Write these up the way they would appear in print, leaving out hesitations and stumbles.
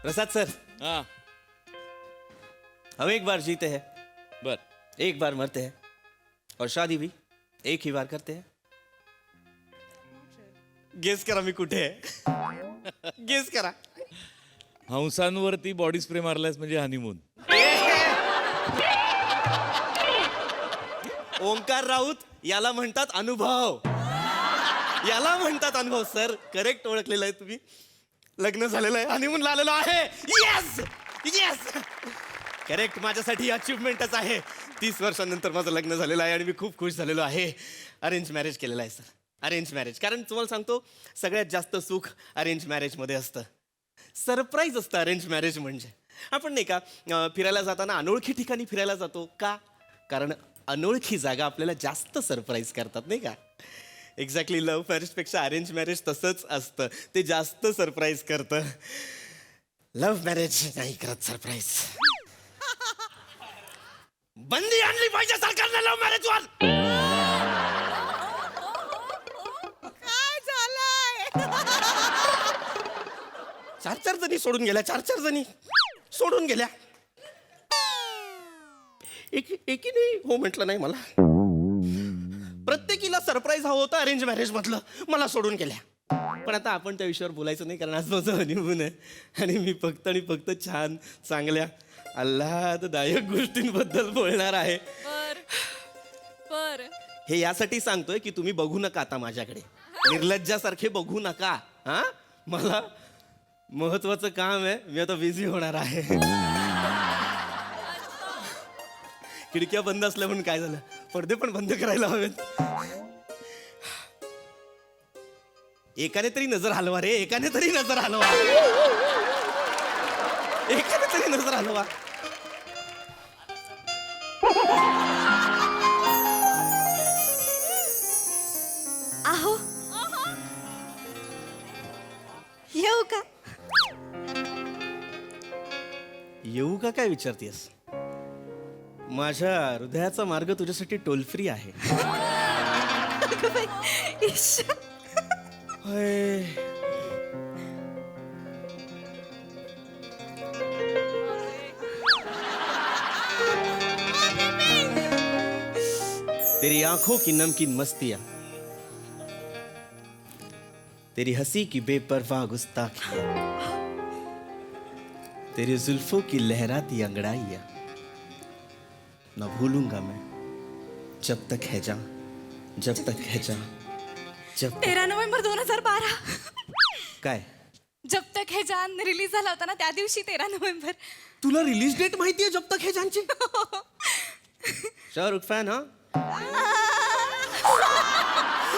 प्रसाद sir, हाँ हम एक बार जीते हैं, बर एक बार मरते हैं और शादी भी एक ही बार करते हैं. गेस करा मी कुठे आहे. गेस करा. हंसांवरती बॉडी स्प्रे मारलास म्हणजे हनीमून. ओंकार राऊत याला म्हणतात अनुभव. याला म्हणतात अनुभव. सर करेक्ट ओळखलेलं आहे तुम्ही. लग्न झालेलं आहे, हनीमून आलेलो आहे. Yes yes correct. माझ्यासाठी अचिव्हमेंटच आहे. 30 वर्षांनंतर माझं लग्न झालेलं आहे आणि मी खूप खुश झालेलो आहे. अरेंज मॅरेज केलेलं आहे सर. Arrange marriage. कारण तुम्हाला सांगतो सगळ्यात जास्त सुख अरेंज मॅरेजमध्ये असतं. सरप्राईज असतं अरेंज मॅरेज म्हणजे. आपण नाही का फिरायला जाताना अनोळखी ठिकाणी फिरायला जातो का? कारण अनोळखी जागा आपल्याला जास्त सरप्राईज करतात नाही का. एक्झॅक्टली लव्ह मॅरेजपेक्षा अरेंज मॅरेज तसंच असतं. ते जास्त सरप्राईज करतं. लव्ह मॅरेज नाही करत सरप्राईज. बंदी आणली पाहिजे सरकारने लव्ह मॅरेजवर. काय झालंय? 4 जणी सोडून गेल्या. 4 जणी सोडून गेल्या. एकीने हो म्हटलं नाही मला. प्रत्येकीला सरप्राईज हवं होतं अरेंज मॅरेज मधलं. मला सोडून गेल्या. पण आता आपण त्या विषयावर बोलायचं नाही कारण आज माझं हनीमून आहे आणि मी फक्त आणि फक्त छान चांगल्या आल्हाददायक गोष्टींबद्दल बोलणार आहे. बर हे यासाठी सांगतोय की तुम्ही बघू नका आता माझ्याकडे. निर्लज्जासारखे बघू नका. हा मला महत्वाचं काम आहे. मी आता बिझी होणार आहे. खिडक्या बंद असल्या म्हणून काय झालं, पडदे पण बंद करायला हवेत. एकाने तरी नजर हलवा रे. एकाने तरी नजर हलवा. एकाने तरी नजर हलवा. आहो येऊ का? येऊ का काय विचारतेस? माझ्या हृदयाचा मार्ग तुझ्यासाठी टोल फ्री आहे. इश्श. होय. तेरी आंखों की नमकीन मस्तियां, तेरी हंसी की बेपरवाह गुस्ताखियां, तेरी जुल्फों की लहराती अंगड़ाइयां ना भूलूंगा मैं जब तक है जान, जब तक है जान, जब तक. 13 नोव्हेंबर 2012. काय जब तक है जान रिलीज झाला होता ना त्या दिवशी 13 नोव्हेंबर. तुला रिलीज डेट माहितीये जब तक है जानची? शाहरुख फॅन हा.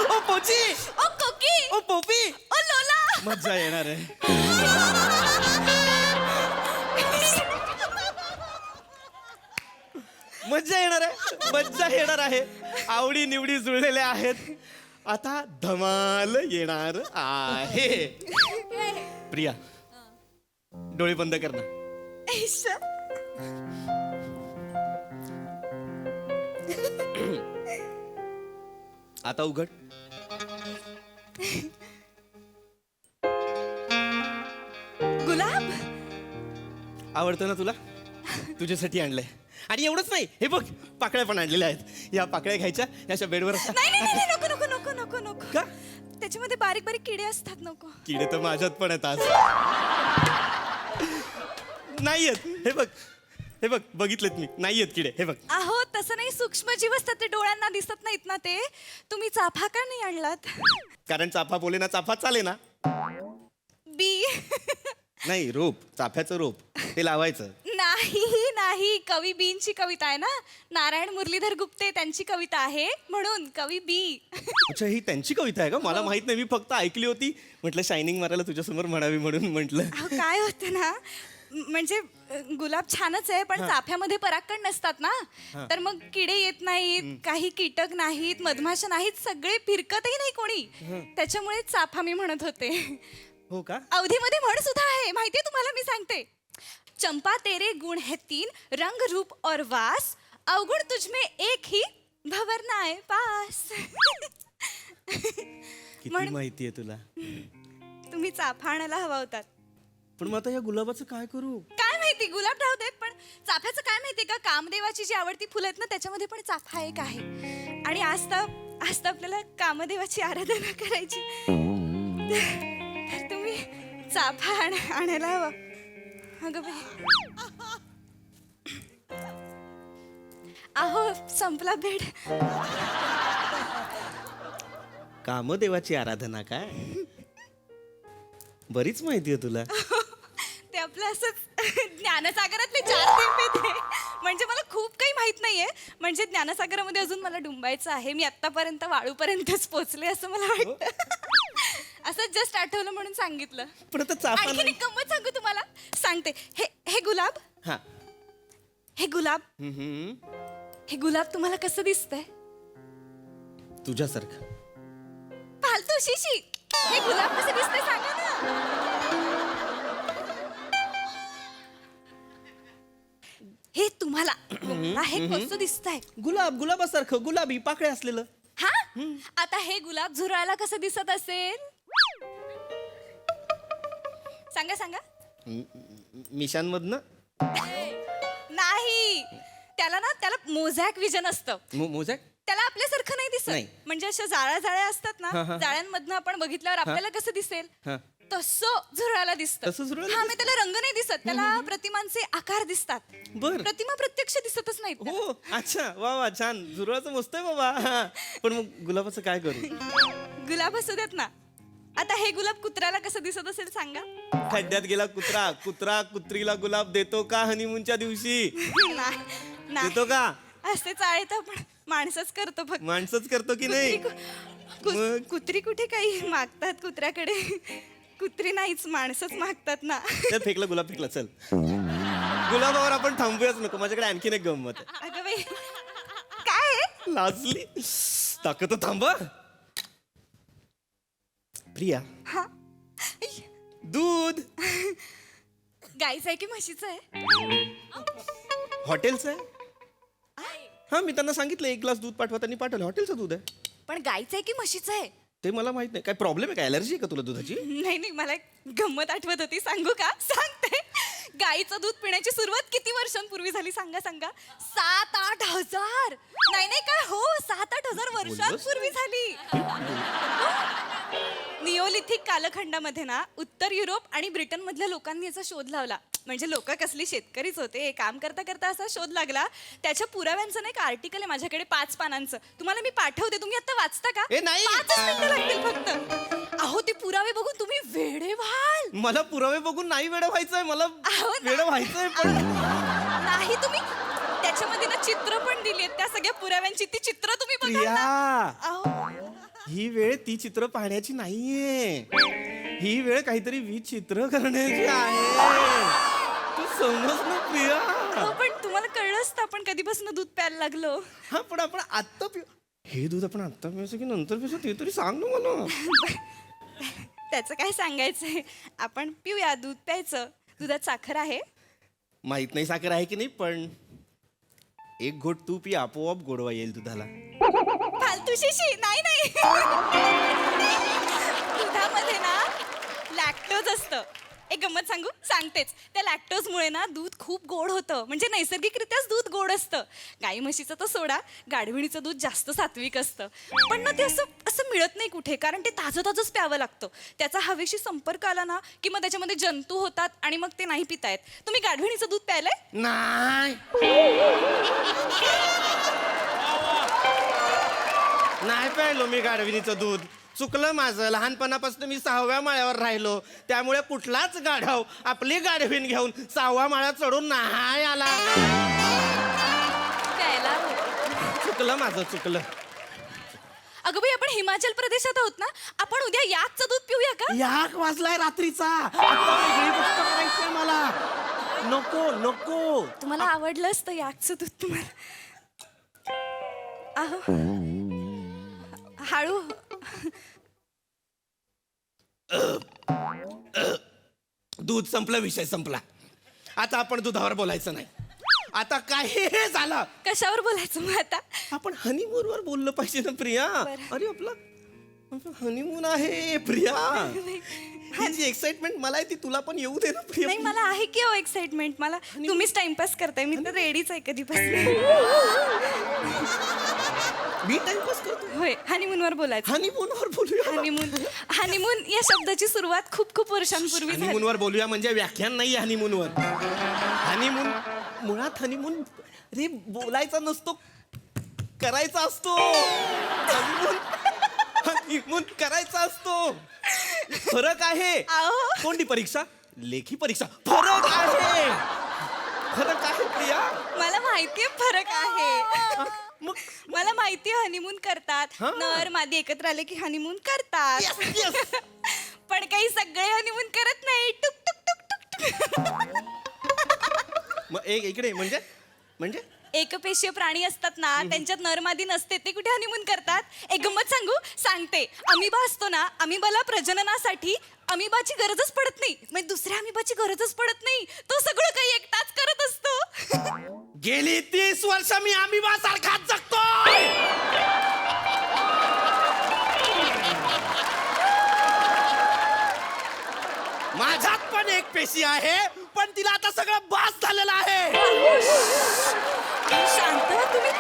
ओ पोची, ओ कोकी, ओ पोपी, ओ लोला. मज्जा येणार आहे. मज्जा येणार आहे. मज्जा येणार आहे. आवडी निवडी जुळलेल्या आहेत. आता धमाल येणार आहे. प्रिया डोळे बंद कर ना. इश्श. आता उघड. गुलाब. आवडतं ना तुला? तुझ्यासाठी आणलंय. आणि एवढंच नाही, हे बघ पाकळ्या पण आणलेल्या आहेत. या पाकळ्या घ्यायच्या, याच्या बेडवर अशा. नाही नाही नाही नको नको नको नको नको. का? त्याच्यामध्ये बारीक बारीक किडे असतात. नको. किडे तर माझ्यात पण आहेत आज. नाही आहेत. हे बघ, हे बघ बघितलेत मी. नाही आहेत किडे. हे बघ. आहो तसं नाही, सूक्ष्म जीव असतात ते, डोळ्यांना दिसत नाहीत ना ते. तुम्ही चाफा का नाही आणलात? कारण चाफा बोले ना चाफा चाले ना. बी. नाही रोप, चाफ्याचं रोप ते लावायचं. नाही नाही, कवी बींची कविता आहे ना. नारायण मुरलीधर गुप्ते त्यांची कविता आहे, म्हणून कवी बी. अच्छा ही त्यांची कविता आहे का? मला माहित नाही. मी फक्त ऐकली होती. म्हटलं शायनिंग मारायला तुझ्यासमोर म्हणावी म्हणून म्हटलं. अहो काय होतं ना, म्हणजे गुलाब छानच आहे पण चाफ्यामध्ये परागकण नसतात ना. तर मग किडे येत नाहीत, काही कीटक नाहीत, मधमाशा नाहीत, सगळे फिरकतही नाही कोणी. त्याच्यामुळे चाफा मी म्हणत होते. हो का? अवधीमध्ये म्हण सुद्धा आहे, माहितीये तुम्हाला, मी सांगते. चंपा तेरे गुण है 3, रंग रूप और वास, अवगुण तुझमें एक ही, भंवर नाय पास. किती माहितीये तुला? तुम्ही चाफा आणायला हवा होतात. पण मग आता या गुलाबाचं काय करू? काय माहिती, गुलाब राहू देत, पण चाफ्याचं काय माहिती का, कामदेवाची जी आवडती फुलं आहेत ना त्याच्यामध्ये पण चाफा एक आहे. आणि आज तर आपल्याला कामदेवाची आराधना करायची. तर तुम्ही चाफा आणायला हवं. अगं बाई, अहो संपला बेड. कामदेवाची आराधना काय? बरीच माहिती आहे तुला. ते आपलं असंच ज्ञानसागरातले 4 थेंब येते. म्हणजे मला खूप काही माहित नाहीये. म्हणजे ज्ञानसागरामध्ये अजून मला डुंबायचं आहे. मी आतापर्यंत वाळूपर्यंतच पोहोचले असं मला वाटतं. असं जस्ट आठवलं म्हणून सांगितलं. पण आता चाफा आणखीन एक गंमत सांगू तुम्हाला, सांगते. हे गुलाब, हा. हे गुलाब, हम्म. हे गुलाब तुम्हाला कसं दिसतंय? तुझ्यासारखं. फालतू शिशी. हे गुलाब कसं दिसतंय सांगा ना. हे तुम्हाला हे कसं दिसतंय? गुलाबासारखं, गुलाबी पाकळ्या असलेलं. हा, आता हे गुलाब झुरळाला कसं दिसत असेल? सांगा सांगा. मिशांमधनं. नाही, त्याला मोझॅक विजन असतं. मोजॅक. त्याला आपल्यासारखं नाही दिसत. नाही. म्हणजे अशा जाळ्या असतात ना, हा, हा. जाळ्यांमधनं आपण बघितल्यावर आपल्याला कसं दिसेल हा. तसं झुरळाला दिसतं. तसं झुरळाला हा, मग त्याला रंग नाही दिसत, त्याला प्रतिमांचे आकार दिसतात. बर. प्रतिमा प्रत्यक्ष दिसतच नाहीत त्याला. हो, अच्छा, वा वा, छान. झुरळाचं मस्त आहे बाबा. हा. पण मग गुलाबाचं काय करू? गुलाब असू देत ना. आता हे गुलाब कुत्र्याला कसं दिसत असेल सांगा. खड्ड्यात गेला कुत्रा, कुत्रीला गुलाब देतो का हनीमूनच्या दिवशी? नाही. देतो का? असे चाळे तर आपण माणसंच करतो फक्त. माणसंच करतो की नाही? मग? कुत्री कुठे काही मागतात कुत्र्याकडे? कुत्री नाहीच, माणसंच मागतात ना. त्यात फेकला, गुलाब फेकला. चल, गुलाबावर आपण थांबूयाच नको. माझ्याकडे आणखीन एक गंमत आहे. अगं बाई, काय आहे? लाजली. ताकद थांबा. प्रिया, हा, दूध गाईचं आहे की म्हशीचं आहे? हॉटेलचं आहे. हा, मी त्यांना सांगितलं 1 ग्लास दूध पाठवा, त्यांनी पाठवलं. हॉटेलचं दूध आहे. पण गाईचं आहे की म्हशीचं आहे? ते मला माहित नाही. काय प्रॉब्लेम आहे? काय अलर्जी आहे का तुला दुधाची? नाही, मला एक गंमत आठवत होती, सांगू का? सांगते. गाईचं दूध पिण्याची सुरुवात किती वर्षांपूर्वी झाली सांगा? 7-8 हजार. नाही काय, हो, 7-8 हजार वर्षांपूर्वी झाली. निओलिथिक कालखंडामध्ये ना उत्तर युरोप आणि ब्रिटन मधल्या लोकांनी याचा शोध लावला. म्हणजे लोक कसली शेतकरीच होते. काम करता करता असा शोध लागला. त्याच्या पुराव्यांचं नाही का आर्टिकल आहे माझ्याकडे 5 पानांचं. तुम्हाला मी पाठवते, तुम्ही आता वाचता का? ए, नाही. 5 मिनिटं लागतील फक्त. अहो, ते पुरावे बघून तुम्ही वेडे व्हाल. मला पुरावे बघून नाही वेडं व्हायचंय. मला अहो, वेडं व्हायचंय पण नाही, तुम्ही त्याच्यामध्ये ना चित्र पण दिली आहेत त्या सगळ्या पुराव्यांची. ती चित्र तुम्ही बघा प्रिया, ना. अहो, ही वेळ ती चित्र पाहण्याची नाहीये. ही वेळ काहीतरी विचित्र करण्याची आहे. तू समज ना प्रिया. अहो, पण तुम्हाला कळलं असतं आपण कधीपासून दूध प्यायला लागलो. हा, पण आपण आत्ता पिऊ. हे दूध आपण आत्ता प्यायचं की नंतर प्यायचं ते तरी सांग ना मला. त्याचं काय सांगायचंय, आपण पिऊया, दूध प्यायचं. दुधात साखर आहे? माहित नाही साखर आहे की नाही, पण 1 घोट तू पी, आपोआप गोडवा येईल दुधाला. फालतू शिशी. नाही. दुधामध्ये ना लॅक्टोज असतं. एक गंमत सांगू? सांगतेच. त्या लॅक्टोजमुळे ना दूध खूप गोड होतं. म्हणजे नैसर्गिकरित्याच दूध गोड असतं. गाई म्हशीचं तर सोडा, गाढविणीचं दूध जास्त सात्विक असतं. पण ना ते असं मिळत नाही कुठे, कारण ते ताजंच प्यावं लागतं. त्याचा हवेशी संपर्क आला ना की मग त्याच्यामध्ये जंतू होतात आणि मग ते नाही पिता येत. तुम्ही गाढविणीचं दूध प्यायलंय? नाही. नाही प्यायलो मी गाढविणीचं दूध. चुकलं माझं. लहानपणापासून मी 6व्या माळ्यावर राहिलो, त्यामुळे कुठलाच गाढव आपली गाढवीण घेऊन 6व्या माळ्यात चढून नाही आला. प्यायला. चुकलं माझं, चुकलं. अगं बाई, आपण हिमाचल प्रदेशात आहोत ना, आपण उद्या याकचं दूध पिऊया का? 1 वाजलाय रात्रीचा. आता वेगळी गोष्ट करायचीय मला. नको. तुम्हाला आवडलं असतं याकचं दूध तुम्हाला. अहो, हळू. दूध संपलं, विषय संपला. आता आपण दुधावर बोलायचं नाही. आता काही झालं. कशावर बोलायचं मग आता? आपण हनीमून वर बोललं पाहिजे ना प्रिया. बरं. अरे आपला हनीमून आहे प्रिया. ही जी एक्साइटमेंट मला आहे ती तुला पण येऊ दे ना प्रिया. नाही मला आहे की हो एक्साइटमेंट मला तुम्हीच टाइमपास करताय मी तर रेडीच आहे कधीपासून. मी टाइमपास करतो. होय हनीमूनवर बोलायचं. हनीमूनवर बोलूया. हनीमून या शब्दाची सुरुवात खूप खूप वर्षांपूर्वी झाली. हनीमूनवर बोलूया म्हणजे व्याख्यान नाही हनीमूनवर. हनीमून मुळात हनीमून रे बोलायचा नसतो, करायचा असतो. हनीमून करायचा असतो. फरक आहे. अहो. कोणती परीक्षा? लेखी परीक्षा. फरक आहे. फरक आहे प्रिया. मला माहितीये फरक आहे. मग मला माहितीये हनीमून करतात. हा. नर मादी एकत्र आले की हनीमून करतात. Yes, yes. पण काही सगळे हनीमून करत नाही. टुक टुक टुक टुक टुक. मग एक इकडे म्हणजे एकपेशीय प्राणी असतात ना त्यांच्यात नरमादी नसते ते कुठे हनीमून करतात. एक गंमत सांगते. अमिबा असतो ना अमिबाला प्रजननासाठी अमिबाची गरजच पडत नाही. म्हणजे दुसऱ्या अमिबाची गरजच पडत नाही. तो सगळं काही एकटाच करत असतो. गेली 30 वर्ष मी अमिबा सारखाच जगतोय. माझ्यात पण एक पेशी आहे पण तिला आता सगळं बास झालेलं आहे. शांत व्हा तुम्ही.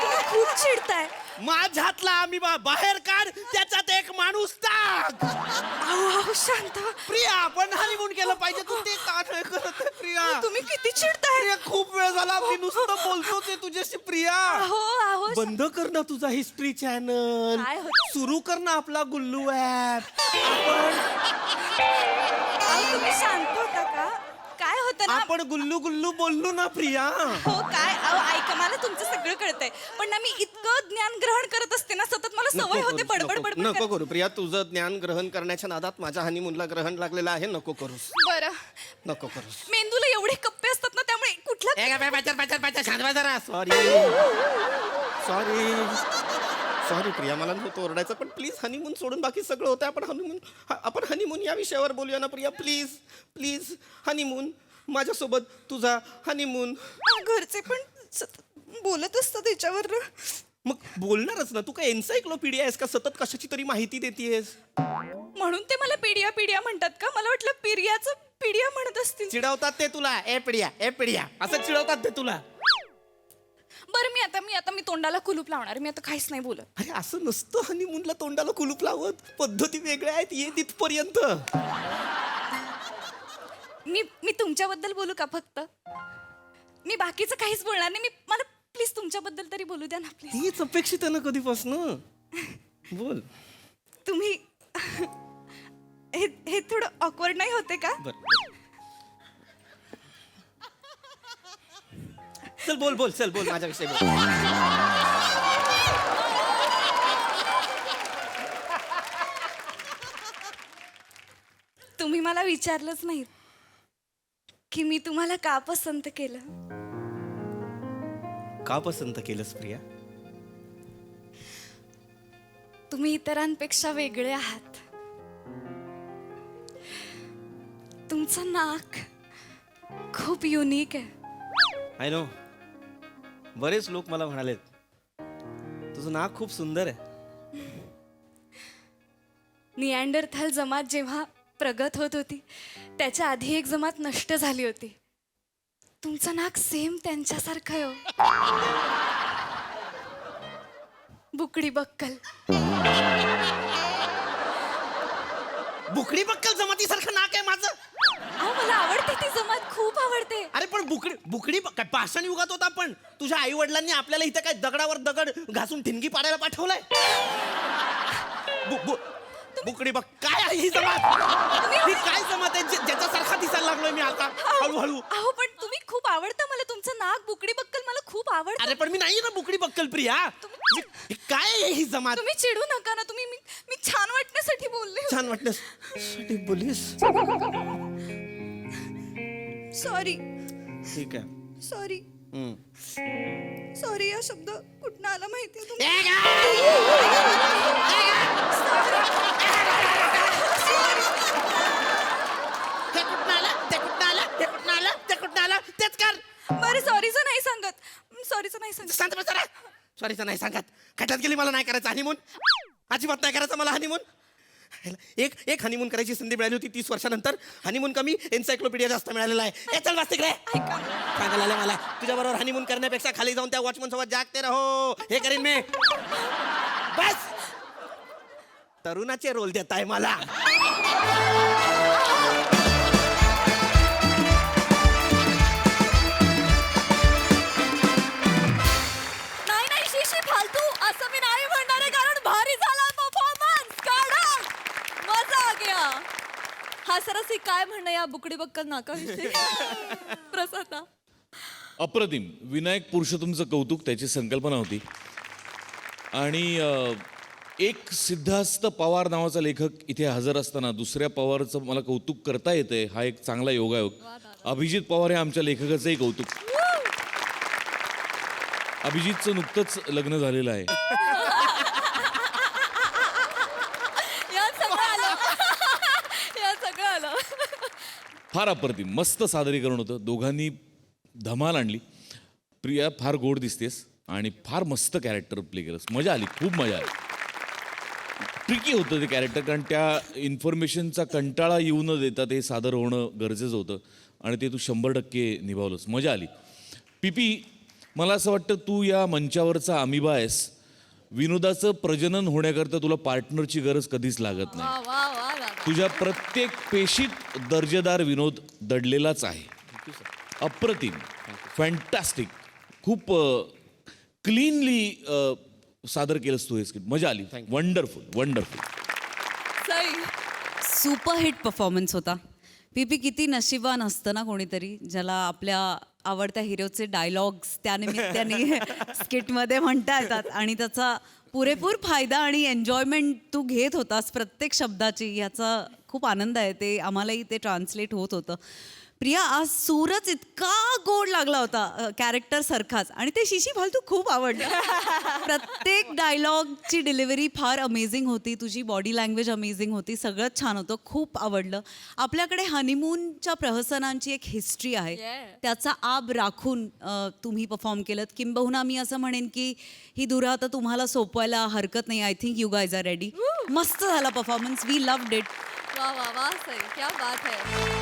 तुम्ही खूप चिडताय. माझ्यातला अमिबा बाहेर काढ, त्याच्यात एक माणूस टाक. अहो शांत व्हा. प्रिया आपण हनीमून केलं पाहिजे. तू ते का नाही करत आहे, प्रिया? तुम्ही किती चिडताय. प्रिया, खूप वेळ झाला मी नुसतं बोलतोच आहे तुझ्याशी. प्रिया अहो बंद कर ना तुझा हिस्ट्री चॅनल. काय होतं? सुरू कर ना आपला गुल्लू ऍप. तुम्ही शांत होता का. काय होतं ना आपण गुल्लू गुल्लू बोललो ना प्रिया. हो काय अहो ऐका मला तुमचं सगळं कळतंय पण ना मी इतकं ज्ञान ग्रहण करत असते ना सतत मला सवय होते बडबड नको करू प्रिया. तुझं ज्ञान ग्रहण करण्याच्या नादात माझ्या हनीमूनला ग्रहण लागलेलं आहे. नको करूस. बरं नको करूस. मेंदूला एवढे कप्पे असतात ना त्यामुळे कुठला सॉरी प्रिया, मला नव्हतं ओरडायचं पण प्लीज हनीमून सोडून बाकी सगळं होतं. आपण हनीमून या विषयावर बोलूया ना प्रिया. प्लीज हनीमून माझ्यासोबत तुझा हनीमून. घरचे पण सतत बोलत असतात त्याच्यावर. मग बोलणारच ना. तू काय एन्सायक्लोपीडिया आहेस का सतत कशाची तरी माहिती देतेस? म्हणून ते मला पिडिया म्हणतात का. मला वाटलं पिरियाचं पिडिया म्हणत असतील. चिडवतात ते तुला. ए पिडिया असं चिडवतात ते तुला. बरं मी आता तोंडाला कुलूप लावणार. मी आता काहीच नाही बोलत. अरे असं नसतं हनीमूनला तोंडाला कुलूप लावत. पद्धती वेगळ्या आहेत. ये तिथपर्यंत. मी तुमच्याबद्दल बोलू का फक्त. मी बाकीचं काहीच बोलणार नाही. मला प्लीज तुमच्याबद्दल तरी बोलू द्या ना प्लीज. हीच अपेक्षित आहे ना कधीपासून. बोल. तुम्ही हे थोडं ऑकवर्ड नाही होते का. चल बोल माझ्याविषयी बोल. तुम्ही मला विचारलंच नाही की मी तुम्हाला का पसंत केलं. का पसंत केलंस प्रिया? तुम्ही इतरांपेक्षा वेगळे आहात. तुमचं नाक खूप युनिक आहे. I know. बरेच लोक मला म्हणालेत तुझं नाक खूप सुंदर आहे. निअँडरथल जमात जेव्हा प्रगत होत होती त्याच्या आधी एक जमात नष्ट झाली होती. तुमचं नाक सेम त्यांच्यासारखं आहे हो. बुकडी बक्कल. बुकडी बक्कल जमातीसारखं नाक आहे माझं. अहो मला आवडते ती जमात खूप आवडते. अरे पण बुकडी काय पाषाण युगात होता. पण तुझ्या आई वडिलांनी आपल्याला इथे काय दगडावर दगड घासून ठिणगी पाडायला पाठवलंय. बुकडी बघ काय आहे ही जमात. ही काय जमात आहे ज्याच्यासारखा दिसायला लागलोय मी आता हळूहळू. अहो पण तुम्ही खूप आवडतं मला तुमचं नाक. बुकडी बक्कल मला खूप आवडतं. अरे पण मी नाही ना बुकडी बक्कल प्रिया. ही काय आहे ही जमात. तुम्ही चिडू नका ना. तुम्ही मी छान वाटण्यासाठी बोलले. छान वाटलं बोलीस. सॉरी. ठीक आहे. सॉरी हा शब्द कुठनं आला माहितीये तेच कर. बरं सॉरीचं नाही सांगत. सॉरीचं नाही सांगत. खड्ड्यात गेली. मला नाही करायचं हनीमून. अजिबात नाही करायचं मला हनीमून. एक एक हनीमून करायची संधी मिळाली होती 30 वर्षानंतर. हनीमून कमी, एन्सायक्लोपीडिया जास्त मिळालेला आहे. ए चल वाचते रे. सांगायला आलं मला तुझ्याबरोबर हनीमून करण्यापेक्षा खाली जाऊन त्या वॉचमन सोबत जागते रहो. हे करीन मी. बस तरुणाचे रोल देताय मला. नाही नाही शिशी फालतू असं मी नाही म्हणणार आहे, कारण भारी झाला परफॉर्मन्स. कडक मजा आ गया. हा सरसी काय म्हणणं या बुकडी बक्कल नाकाविषयी प्रसादा? अप्रतिम. विनायक पुरुषोत्तमचं कौतुक, त्याची संकल्पना होती. आणि एक सिद्धार्थ पवार नावाचा लेखक इथे हजर असताना दुसऱ्या पवारचं मला कौतुक करता येतंय, हा एक चांगला योगायोग. अभिजित पवार हे आमच्या लेखकाचंही कौतुक. अभिजितचं नुकतंच लग्न झालेलं आहे. यात सगळं आलं. यात सगळं आलं. फार अप्रतिम, मस्त सादरीकरण होतं. दोघांनी धमाल आणली. प्रिया फार गोड दिसतेस आणि फार मस्त कॅरेक्टर प्ले केलंस. मजा आली, खूप मजा आली. ट्रिकी होतं ते कॅरेक्टर, कारण त्या इन्फॉर्मेशनचा कंटाळा येऊ न देता ते सादर होणं गरजेचं होतं आणि ते तू 100% निभावलंस. मजा आली. पीपी, मला असं वाटतं तू या मंचावरचा अमिबा आहेस. विनोदाचं प्रजनन होण्याकरता तुला पार्टनरची गरज कधीच लागत नाही. वा वा वा वा. तुझ्या प्रत्येक पेशीत दर्जेदार विनोद दडलेलाच आहे. अप्रतिम, फॅन्टॅस्टिक, खूप क्लीनली सादर केलंस तू हे स्क्रिप्ट. मजा आली. Wonderful wonderful. Sai superhit performance होता. पीपी, किती नशिबान असतं ना कोणीतरी ज्याला आपल्या आवडत्या हिरोचे डायलॉग्स त्यानिमित्ताने स्किटमध्ये म्हणता येतात आणि त्याचा पुरेपूर फायदा आणि एन्जॉयमेंट तू घेत होतास प्रत्येक शब्दाची. याचा खूप आनंद आहे. ते आम्हालाही ते ट्रान्सलेट होत होतं. प्रिया, आज सूरच इतका गोड लागला होता कॅरेक्टर सारखाच, आणि ते शिशी फालतू खूप आवडलं. प्रत्येक डायलॉगची डिलिव्हरी फार अमेझिंग होती. तुझी बॉडी लँग्वेज अमेझिंग होती. सगळंच छान होतं. खूप आवडलं. आपल्याकडे हनीमूनच्या प्रहसनांची एक हिस्ट्री आहे. त्याचा आब राखून तुम्ही परफॉर्म केलं. किंबहुना मी असं म्हणेन की ही धुरा आता तुम्हाला सोपवायला हरकत नाही. I think you guys are ready. मस्त झाला परफॉर्मन्स. We loved it. वा वा वा सई, क्या बात है.